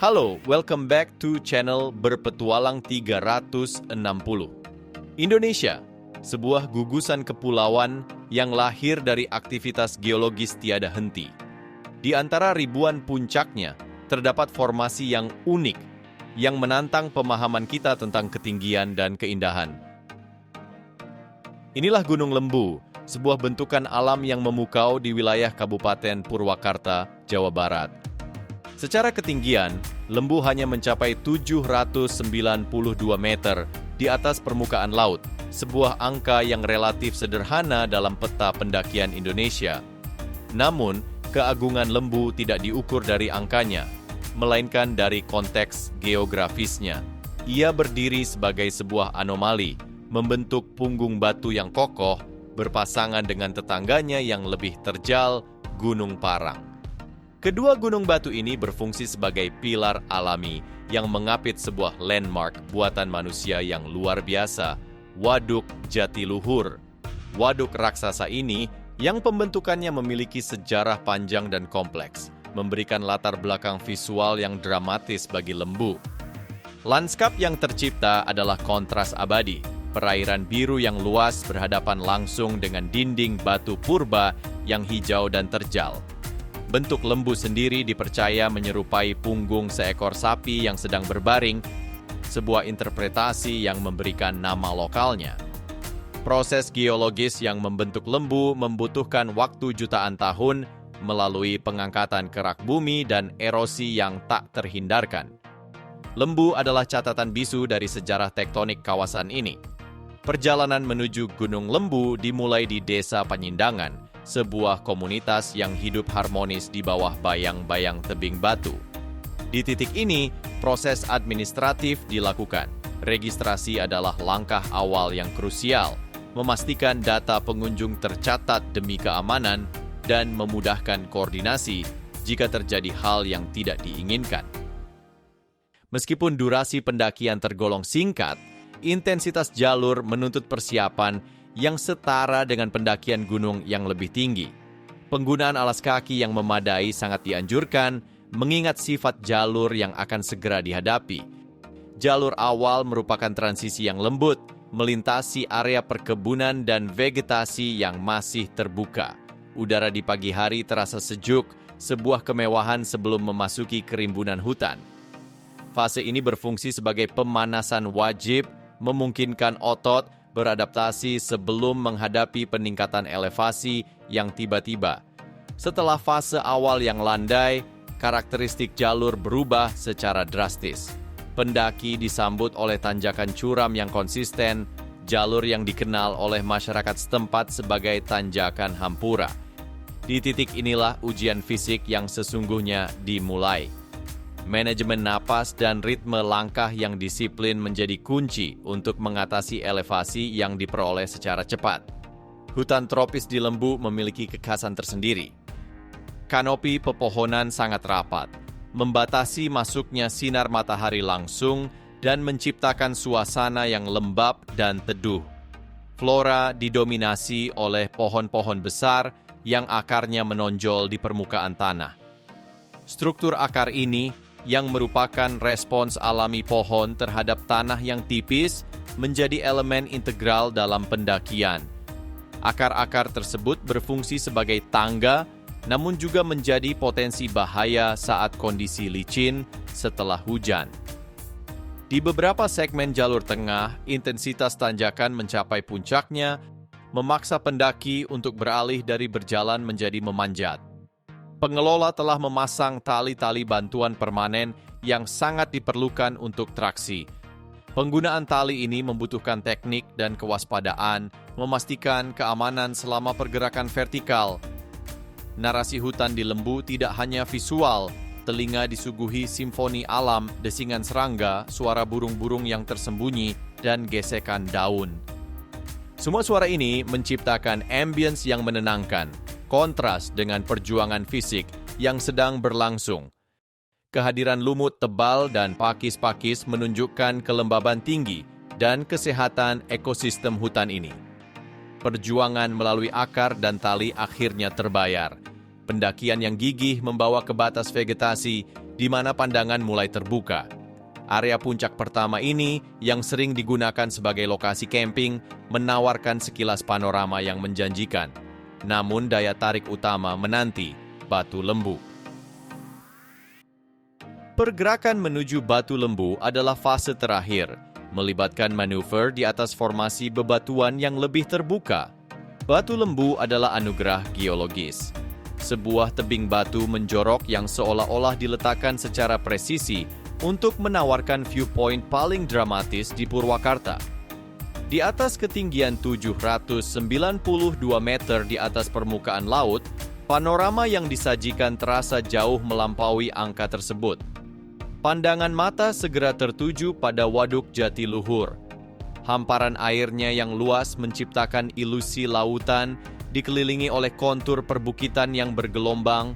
Halo, welcome back to channel Berpetualang 360. Indonesia, sebuah gugusan kepulauan yang lahir dari aktivitas geologis tiada henti. Di antara ribuan puncaknya, terdapat formasi yang unik, yang menantang pemahaman kita tentang ketinggian dan keindahan. Inilah Gunung Lembu, sebuah bentukan alam yang memukau di wilayah Kabupaten Purwakarta, Jawa Barat. Secara ketinggian, Lembu hanya mencapai 792 meter di atas permukaan laut, sebuah angka yang relatif sederhana dalam peta pendakian Indonesia. Namun, keagungan Lembu tidak diukur dari angkanya, melainkan dari konteks geografisnya. Ia berdiri sebagai sebuah anomali, membentuk punggung batu yang kokoh, berpasangan dengan tetangganya yang lebih terjal, Gunung Parang. Kedua gunung batu ini berfungsi sebagai pilar alami yang mengapit sebuah landmark buatan manusia yang luar biasa, Waduk Jatiluhur. Waduk raksasa ini, yang pembentukannya memiliki sejarah panjang dan kompleks, memberikan latar belakang visual yang dramatis bagi Lembu. Lanskap yang tercipta adalah kontras abadi, perairan biru yang luas berhadapan langsung dengan dinding batu purba yang hijau dan terjal. Bentuk Lembu sendiri dipercaya menyerupai punggung seekor sapi yang sedang berbaring, sebuah interpretasi yang memberikan nama lokalnya. Proses geologis yang membentuk Lembu membutuhkan waktu jutaan tahun melalui pengangkatan kerak bumi dan erosi yang tak terhindarkan. Lembu adalah catatan bisu dari sejarah tektonik kawasan ini. Perjalanan menuju Gunung Lembu dimulai di Desa Panyindangan, sebuah komunitas yang hidup harmonis di bawah bayang-bayang tebing batu. Di titik ini, proses administratif dilakukan. Registrasi adalah langkah awal yang krusial, memastikan data pengunjung tercatat demi keamanan dan memudahkan koordinasi jika terjadi hal yang tidak diinginkan. Meskipun durasi pendakian tergolong singkat, intensitas jalur menuntut persiapan yang setara dengan pendakian gunung yang lebih tinggi. Penggunaan alas kaki yang memadai sangat dianjurkan, mengingat sifat jalur yang akan segera dihadapi. Jalur awal merupakan transisi yang lembut, melintasi area perkebunan dan vegetasi yang masih terbuka. Udara di pagi hari terasa sejuk, sebuah kemewahan sebelum memasuki kerimbunan hutan. Fase ini berfungsi sebagai pemanasan wajib, memungkinkan otot beradaptasi sebelum menghadapi peningkatan elevasi yang tiba-tiba. Setelah fase awal yang landai, karakteristik jalur berubah secara drastis. Pendaki disambut oleh tanjakan curam yang konsisten, jalur yang dikenal oleh masyarakat setempat sebagai tanjakan hampura. Di titik inilah ujian fisik yang sesungguhnya dimulai. Manajemen napas dan ritme langkah yang disiplin menjadi kunci untuk mengatasi elevasi yang diperoleh secara cepat. Hutan tropis di Lembu memiliki kekhasan tersendiri. Kanopi pepohonan sangat rapat, membatasi masuknya sinar matahari langsung dan menciptakan suasana yang lembab dan teduh. Flora didominasi oleh pohon-pohon besar yang akarnya menonjol di permukaan tanah. Struktur akar ini yang merupakan respons alami pohon terhadap tanah yang tipis, menjadi elemen integral dalam pendakian. Akar-akar tersebut berfungsi sebagai tangga, namun juga menjadi potensi bahaya saat kondisi licin setelah hujan. Di beberapa segmen jalur tengah, intensitas tanjakan mencapai puncaknya, memaksa pendaki untuk beralih dari berjalan menjadi memanjat. Pengelola telah memasang tali-tali bantuan permanen yang sangat diperlukan untuk traksi. Penggunaan tali ini membutuhkan teknik dan kewaspadaan, memastikan keamanan selama pergerakan vertikal. Narasi hutan di Lembu tidak hanya visual, telinga disuguhi simfoni alam, desingan serangga, suara burung-burung yang tersembunyi, dan gesekan daun. Semua suara ini menciptakan ambience yang menenangkan, kontras dengan perjuangan fisik yang sedang berlangsung. Kehadiran lumut tebal dan pakis-pakis menunjukkan kelembaban tinggi dan kesehatan ekosistem hutan ini. Perjuangan melalui akar dan tali akhirnya terbayar. Pendakian yang gigih membawa ke batas vegetasi di mana pandangan mulai terbuka. Area puncak pertama ini yang sering digunakan sebagai lokasi camping menawarkan sekilas panorama yang menjanjikan. Namun daya tarik utama menanti Batu Lembu. Pergerakan menuju Batu Lembu adalah fase terakhir, melibatkan manuver di atas formasi bebatuan yang lebih terbuka. Batu Lembu adalah anugerah geologis. Sebuah tebing batu menjorok yang seolah-olah diletakkan secara presisi untuk menawarkan viewpoint paling dramatis di Purwakarta. Di atas ketinggian 792 meter di atas permukaan laut, panorama yang disajikan terasa jauh melampaui angka tersebut. Pandangan mata segera tertuju pada Waduk Jatiluhur. Hamparan airnya yang luas menciptakan ilusi lautan, dikelilingi oleh kontur perbukitan yang bergelombang.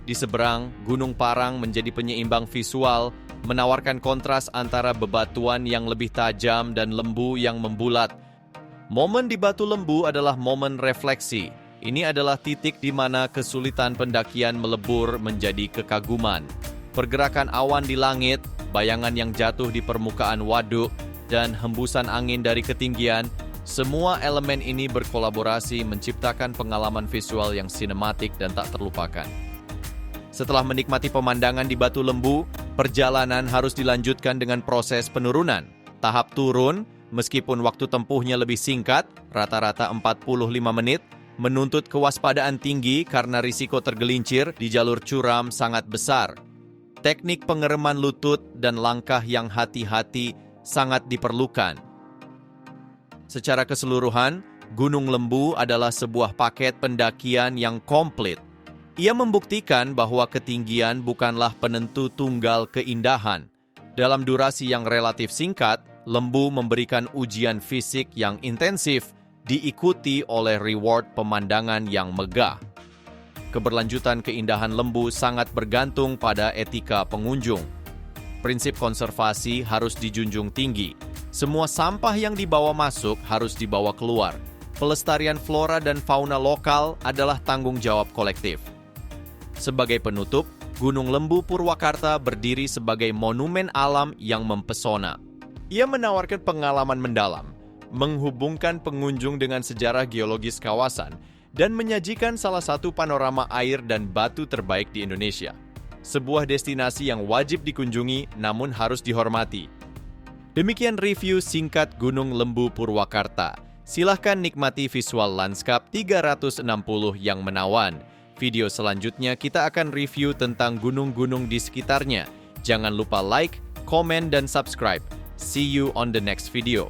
Di seberang, Gunung Parang menjadi penyeimbang visual, menawarkan kontras antara bebatuan yang lebih tajam dan lembu yang membulat. Momen di Batu Lembu adalah momen refleksi. Ini adalah titik di mana kesulitan pendakian melebur menjadi kekaguman. Pergerakan awan di langit, bayangan yang jatuh di permukaan waduk, dan hembusan angin dari ketinggian, semua elemen ini berkolaborasi menciptakan pengalaman visual yang sinematik dan tak terlupakan. Setelah menikmati pemandangan di Batu Lembu, perjalanan harus dilanjutkan dengan proses penurunan. Tahap turun, meskipun waktu tempuhnya lebih singkat, rata-rata 45 menit, menuntut kewaspadaan tinggi karena risiko tergelincir di jalur curam sangat besar. Teknik pengereman lutut dan langkah yang hati-hati sangat diperlukan. Secara keseluruhan, Gunung Lembu adalah sebuah paket pendakian yang komplit. Ia membuktikan bahwa ketinggian bukanlah penentu tunggal keindahan. Dalam durasi yang relatif singkat, Lembu memberikan ujian fisik yang intensif, diikuti oleh reward pemandangan yang megah. Keberlanjutan keindahan Lembu sangat bergantung pada etika pengunjung. Prinsip konservasi harus dijunjung tinggi. Semua sampah yang dibawa masuk harus dibawa keluar. Pelestarian flora dan fauna lokal adalah tanggung jawab kolektif. Sebagai penutup, Gunung Lembu Purwakarta berdiri sebagai monumen alam yang mempesona. Ia menawarkan pengalaman mendalam, menghubungkan pengunjung dengan sejarah geologis kawasan, dan menyajikan salah satu panorama air dan batu terbaik di Indonesia. Sebuah destinasi yang wajib dikunjungi namun harus dihormati. Demikian review singkat Gunung Lembu Purwakarta. Silahkan nikmati visual lanskap 360 yang menawan. Video selanjutnya kita akan review tentang gunung-gunung di sekitarnya. Jangan lupa like, komen, dan subscribe. See you on the next video.